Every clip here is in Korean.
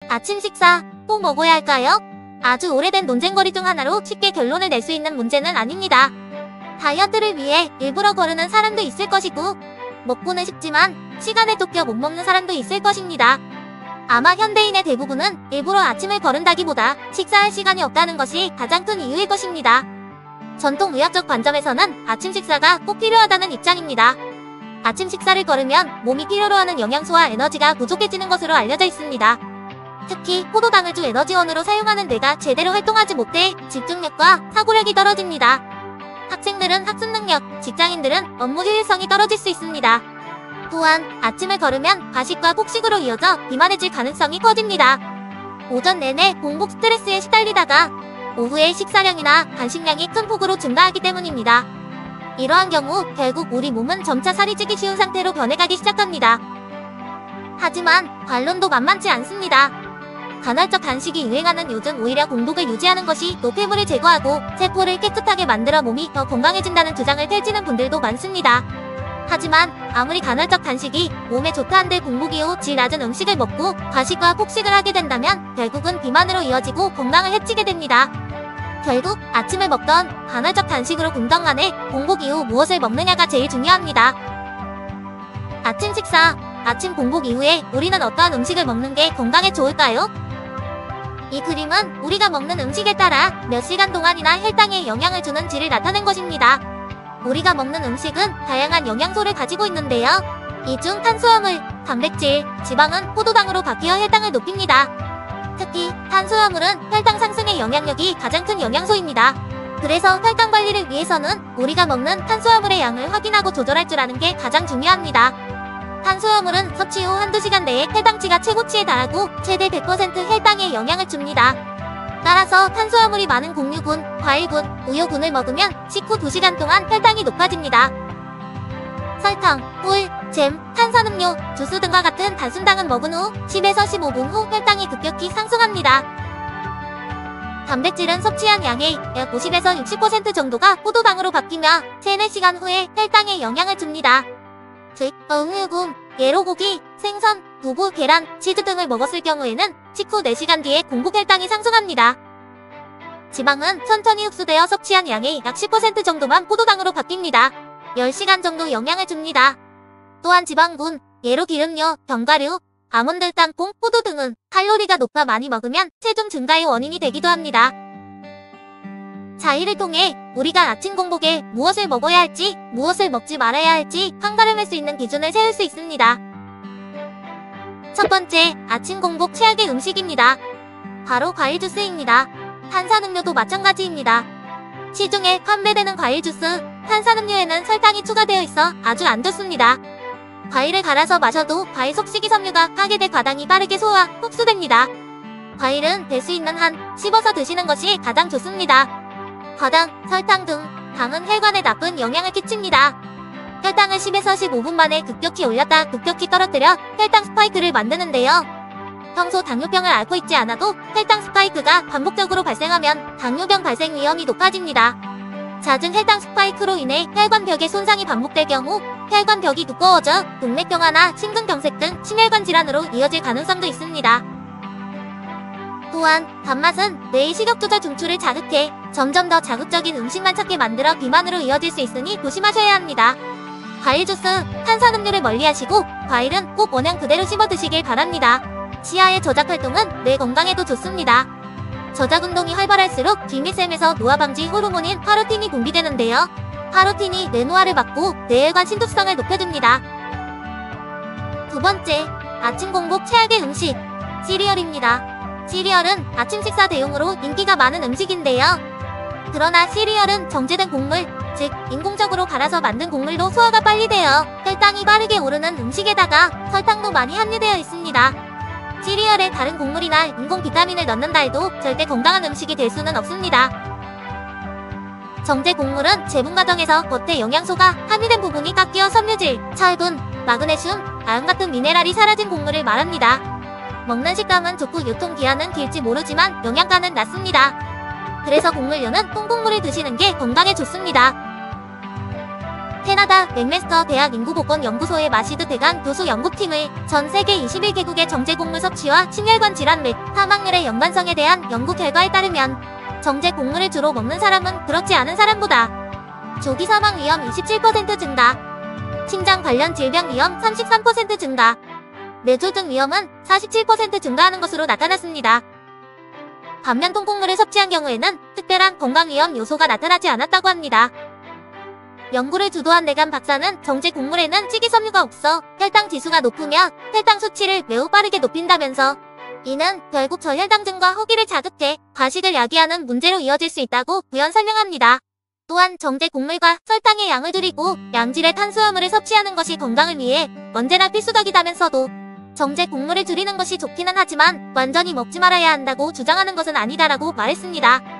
아침 식사 꼭 먹어야 할까요? 아주 오래된 논쟁거리 중 하나로 쉽게 결론을 낼 수 있는 문제는 아닙니다. 다이어트를 위해 일부러 거르는 사람도 있을 것이고, 먹고는 싶지만 시간에 쫓겨 못 먹는 사람도 있을 것입니다. 아마 현대인의 대부분은 일부러 아침을 거른다기보다 식사할 시간이 없다는 것이 가장 큰 이유일 것입니다. 전통 의학적 관점에서는 아침 식사가 꼭 필요하다는 입장입니다. 아침 식사를 거르면 몸이 필요로 하는 영양소와 에너지가 부족해지는 것으로 알려져 있습니다. 특히 포도당을 주 에너지원으로 사용하는 뇌가 제대로 활동하지 못해 집중력과 사고력이 떨어집니다. 학생들은 학습 능력, 직장인들은 업무 효율성이 떨어질 수 있습니다. 또한 아침을 거르면 과식과 폭식으로 이어져 비만해질 가능성이 커집니다. 오전 내내 공복 스트레스에 시달리다가 오후에 식사량이나 간식량이 큰 폭으로 증가하기 때문입니다. 이러한 경우 결국 우리 몸은 점차 살이 찌기 쉬운 상태로 변해가기 시작합니다. 하지만 반론도 만만치 않습니다. 간헐적 단식이 유행하는 요즘 오히려 공복을 유지하는 것이 노폐물을 제거하고 세포를 깨끗하게 만들어 몸이 더 건강해진다는 주장을 펼치는 분들도 많습니다. 하지만 아무리 간헐적 단식이 몸에 좋다 한들 공복 이후 질 낮은 음식을 먹고 과식과 폭식을 하게 된다면 결국은 비만으로 이어지고 건강을 해치게 됩니다. 결국 아침을 먹던 간헐적 단식으로 굶던 간에 공복 이후 무엇을 먹느냐가 제일 중요합니다. 아침 식사, 아침 공복 이후에 우리는 어떠한 음식을 먹는 게 건강에 좋을까요? 이 그림은 우리가 먹는 음식에 따라 몇 시간 동안이나 혈당에 영향을 주는 질을 나타낸 것입니다. 우리가 먹는 음식은 다양한 영양소를 가지고 있는데요. 이 중 탄수화물, 단백질, 지방은 포도당으로 바뀌어 혈당을 높입니다. 특히 탄수화물은 혈당 상승의 영향력이 가장 큰 영양소입니다. 그래서 혈당 관리를 위해서는 우리가 먹는 탄수화물의 양을 확인하고 조절할 줄 아는 게 가장 중요합니다. 탄수화물은 섭취 후 한두 시간 내에 혈당치가 최고치에 달하고 최대 100% 혈당에 영향을 줍니다. 따라서 탄수화물이 많은 곡류군, 과일군, 우유군을 먹으면 식후 2시간 동안 혈당이 높아집니다. 설탕, 꿀, 잼, 탄산음료, 주스 등과 같은 단순당은 먹은 후 10에서 15분 후 혈당이 급격히 상승합니다. 단백질은 섭취한 양의 약 50에서 60% 정도가 포도당으로 바뀌며 3-4시간 후에 혈당에 영향을 줍니다. 즉, 우유군, 예로고기, 생선, 두부, 계란, 치즈 등을 먹었을 경우에는 식후 4시간 뒤에 공복 혈당이 상승합니다. 지방은 천천히 흡수되어 섭취한 양의 약 10% 정도만 포도당으로 바뀝니다. 10시간 정도 영향을 줍니다. 또한 지방군, 예로 기름류, 견과류, 아몬드, 땅콩, 포도 등은 칼로리가 높아 많이 먹으면 체중 증가의 원인이 되기도 합니다. 자, 이를 통해 우리가 아침 공복에 무엇을 먹어야 할지, 무엇을 먹지 말아야 할지 판가름할 수 있는 기준을 세울 수 있습니다. 첫 번째, 아침 공복 최악의 음식입니다. 바로 과일 주스입니다. 탄산음료도 마찬가지입니다. 시중에 판매되는 과일 주스, 탄산음료에는 설탕이 추가되어 있어 아주 안 좋습니다. 과일을 갈아서 마셔도 과일 속식이 섬유가 파괴돼 과당이 빠르게 소화, 흡수됩니다. 과일은 될 수 있는 한 씹어서 드시는 것이 가장 좋습니다. 과당, 설탕 등 당은 혈관에 나쁜 영향을 끼칩니다. 혈당을 10에서 15분 만에 급격히 올렸다 급격히 떨어뜨려 혈당 스파이크를 만드는데요. 평소 당뇨병을 앓고 있지 않아도 혈당 스파이크가 반복적으로 발생하면 당뇨병 발생 위험이 높아집니다. 잦은 혈당 스파이크로 인해 혈관벽의 손상이 반복될 경우 혈관벽이 두꺼워져 동맥경화나 심근경색 등 심혈관 질환으로 이어질 가능성도 있습니다. 또한 단맛은 뇌의 식욕조절 중추를 자극해 점점 더 자극적인 음식만 찾게 만들어 비만으로 이어질 수 있으니 조심하셔야 합니다. 과일 주스, 탄산음료를 멀리하시고 과일은 꼭 원형 그대로 씹어 드시길 바랍니다. 치아의 저작 활동은 뇌 건강에도 좋습니다. 저작 운동이 활발할수록 길밑샘에서 노화 방지 호르몬인 파루틴이 분비되는데요. 파루틴이 뇌 노화를 막고 뇌혈관 신도성을 높여줍니다. 두 번째, 아침 공복 최악의 음식, 시리얼입니다. 시리얼은 아침 식사 대용으로 인기가 많은 음식인데요. 그러나 시리얼은 정제된 곡물, 즉 인공적으로 갈아서 만든 곡물로 소화가 빨리 되어 혈당이 빠르게 오르는 음식에다가 설탕도 많이 함유되어 있습니다. 시리얼에 다른 곡물이나 인공 비타민을 넣는다 해도 절대 건강한 음식이 될 수는 없습니다. 정제 곡물은 재분 과정에서 겉에 영양소가 함유된 부분이 깎여 섬유질, 철분, 마그네슘, 아연 같은 미네랄이 사라진 곡물을 말합니다. 먹는 식감은 좋고 유통기한은 길지 모르지만 영양가는 낮습니다. 그래서 곡물류는 통곡물을 드시는 게 건강에 좋습니다. 캐나다 맥메스터 대학 인구보건연구소의 마시드 대강 교수 연구팀의 전 세계 21개국의 정제곡물 섭취와 심혈관 질환 및 사망률의 연관성에 대한 연구 결과에 따르면 정제곡물을 주로 먹는 사람은 그렇지 않은 사람보다 조기 사망 위험 27% 증가, 심장 관련 질병 위험 33% 증가, 뇌졸중 위험은 47% 증가하는 것으로 나타났습니다. 반면 통곡물을 섭취한 경우에는 특별한 건강 위험 요소가 나타나지 않았다고 합니다. 연구를 주도한 레간 박사는 정제곡물에는 식이섬유가 없어 혈당 지수가 높으며 혈당 수치를 매우 빠르게 높인다면서 이는 결국 저혈당증과 허기를 자극해 과식을 야기하는 문제로 이어질 수 있다고 부연 설명합니다. 또한 정제곡물과 설탕의 양을 줄이고 양질의 탄수화물을 섭취하는 것이 건강을 위해 언제나 필수적이다면서도 정제곡물을 줄이는 것이 좋기는 하지만 완전히 먹지 말아야 한다고 주장하는 것은 아니다라고 말했습니다.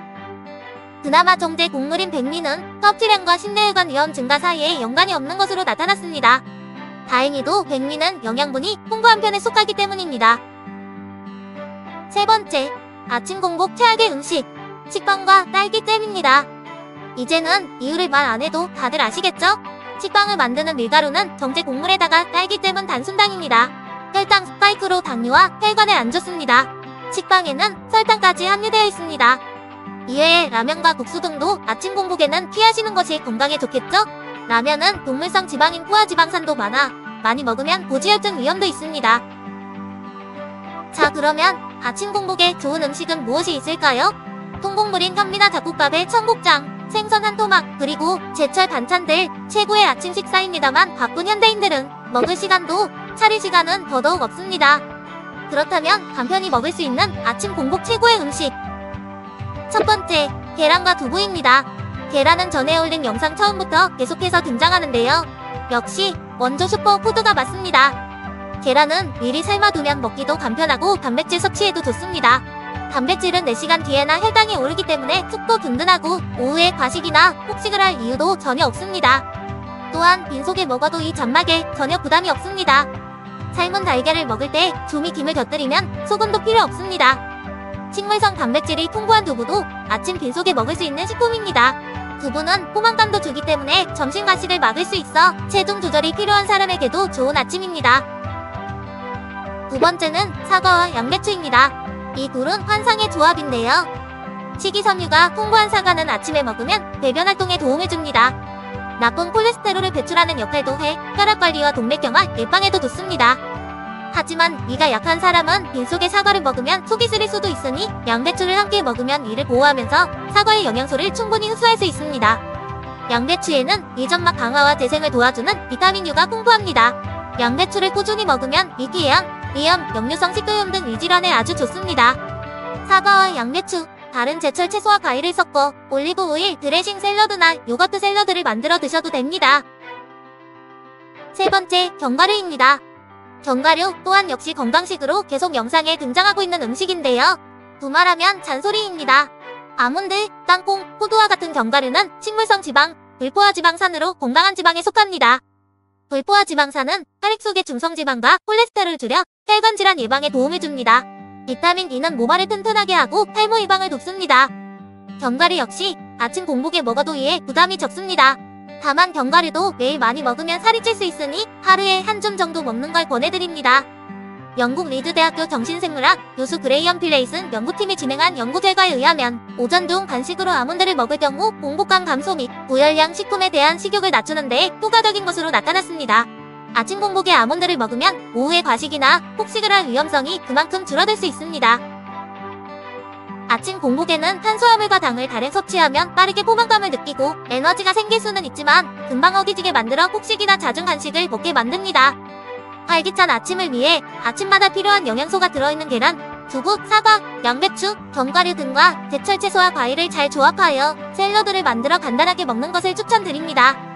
그나마 정제곡물인 백미는 섭취량과 심뇌혈관 위험 증가 사이에 연관이 없는 것으로 나타났습니다. 다행히도 백미는 영양분이 풍부한 편에 속하기 때문입니다. 세 번째, 아침 공복 최악의 음식, 식빵과 딸기잼입니다. 이제는 이유를 말 안 해도 다들 아시겠죠? 식빵을 만드는 밀가루는 정제곡물에다가 딸기잼은 단순당입니다. 혈당 스파이크로 당뇨와 혈관에 안 좋습니다. 식빵에는 설탕까지 함유되어 있습니다. 이외에 라면과 국수 등도 아침 공복에는 피하시는 것이 건강에 좋겠죠? 라면은 동물성 지방인 포화지방산도 많이 먹으면 고지혈증 위험도 있습니다. 자, 그러면 아침 공복에 좋은 음식은 무엇이 있을까요? 통곡물인 현미나 잡곡밥에 청국장, 생선 한 토막, 그리고 제철 반찬들 최고의 아침 식사입니다만 바쁜 현대인들은 먹을 시간도 차릴 시간은 더더욱 없습니다. 그렇다면 간편히 먹을 수 있는 아침 공복 최고의 음식, 첫 번째, 계란과 두부입니다. 계란은 전에 올린 영상 처음부터 계속해서 등장하는데요. 역시 원조 슈퍼푸드가 맞습니다. 계란은 미리 삶아두면 먹기도 간편하고 단백질 섭취에도 좋습니다. 단백질은 4시간 뒤에나 혈당이 오르기 때문에 속도 든든하고 오후에 과식이나 폭식을 할 이유도 전혀 없습니다. 또한 빈속에 먹어도 이 잔막에 전혀 부담이 없습니다. 삶은 달걀을 먹을 때 조미 김을 곁들이면 소금도 필요 없습니다. 식물성 단백질이 풍부한 두부도 아침 빈속에 먹을 수 있는 식품입니다. 두부는 포만감도 주기 때문에 점심 과식을 막을 수 있어 체중 조절이 필요한 사람에게도 좋은 아침입니다. 두 번째는 사과와 양배추입니다. 이 둘은 환상의 조합인데요. 식이섬유가 풍부한 사과는 아침에 먹으면 배변 활동에 도움을 줍니다. 나쁜 콜레스테롤을 배출하는 역할도 해 혈압관리와 동맥경화 예방에도 좋습니다. 하지만 위가 약한 사람은 빈속에 사과를 먹으면 속이 쓰릴 수도 있으니 양배추를 함께 먹으면 위를 보호하면서 사과의 영양소를 충분히 흡수할 수 있습니다. 양배추에는 위점막 강화와 재생을 도와주는 비타민 U가 풍부합니다. 양배추를 꾸준히 먹으면 위궤양, 위염, 역류성 식도염 등 위질환에 아주 좋습니다. 사과와 양배추, 다른 제철 채소와 과일을 섞어 올리브 오일, 드레싱 샐러드나 요거트 샐러드를 만들어 드셔도 됩니다. 세 번째, 견과류입니다. 견과류 또한 역시 건강식으로 계속 영상에 등장하고 있는 음식인데요. 두말하면 잔소리입니다. 아몬드, 땅콩, 호두와 같은 견과류는 식물성 지방, 불포화 지방산으로 건강한 지방에 속합니다. 불포화 지방산은 혈액 속의 중성지방과 콜레스테롤을 줄여 혈관 질환 예방에 도움을 줍니다. 비타민 E는 모발을 튼튼하게 하고 탈모 예방을 돕습니다. 견과류 역시 아침 공복에 먹어도 이에 부담이 적습니다. 다만 견과류도 매일 많이 먹으면 살이 찔 수 있으니 하루에 한 줌 정도 먹는 걸 권해드립니다. 영국 리드대학교 정신생물학 교수 그레이엄 필레이슨 연구팀이 진행한 연구 결과에 의하면 오전 중 간식으로 아몬드를 먹을 경우 공복감 감소 및 고열량 식품에 대한 식욕을 낮추는 데 효과적인 것으로 나타났습니다. 아침 공복에 아몬드를 먹으면 오후에 과식이나 폭식을 할 위험성이 그만큼 줄어들 수 있습니다. 아침 공복에는 탄수화물과 당을 다량 섭취하면 빠르게 포만감을 느끼고 에너지가 생길 수는 있지만 금방 허기지게 만들어 폭식이나 잦은 간식을 먹게 만듭니다. 활기찬 아침을 위해 아침마다 필요한 영양소가 들어있는 계란, 두부, 사과, 양배추, 견과류 등과 제철 채소와 과일을 잘 조합하여 샐러드를 만들어 간단하게 먹는 것을 추천드립니다.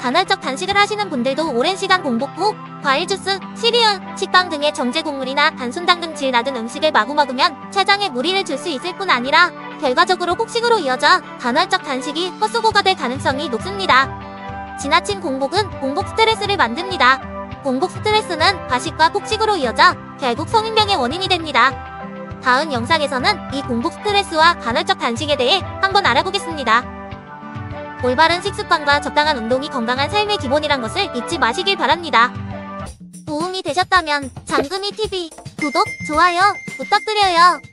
간헐적 단식을 하시는 분들도 오랜 시간 공복 후 과일 주스, 시리얼, 식빵 등의 정제곡물이나 단순당 등 질 낮은 음식을 마구 먹으면 췌장에 무리를 줄 수 있을 뿐 아니라 결과적으로 폭식으로 이어져 간헐적 단식이 헛수고가 될 가능성이 높습니다. 지나친 공복은 공복 스트레스를 만듭니다. 공복 스트레스는 과식과 폭식으로 이어져 결국 성인병의 원인이 됩니다. 다음 영상에서는 이 공복 스트레스와 간헐적 단식에 대해 한번 알아보겠습니다. 올바른 식습관과 적당한 운동이 건강한 삶의 기본이란 것을 잊지 마시길 바랍니다. 도움이 되셨다면 장금이 TV 구독, 좋아요 부탁드려요.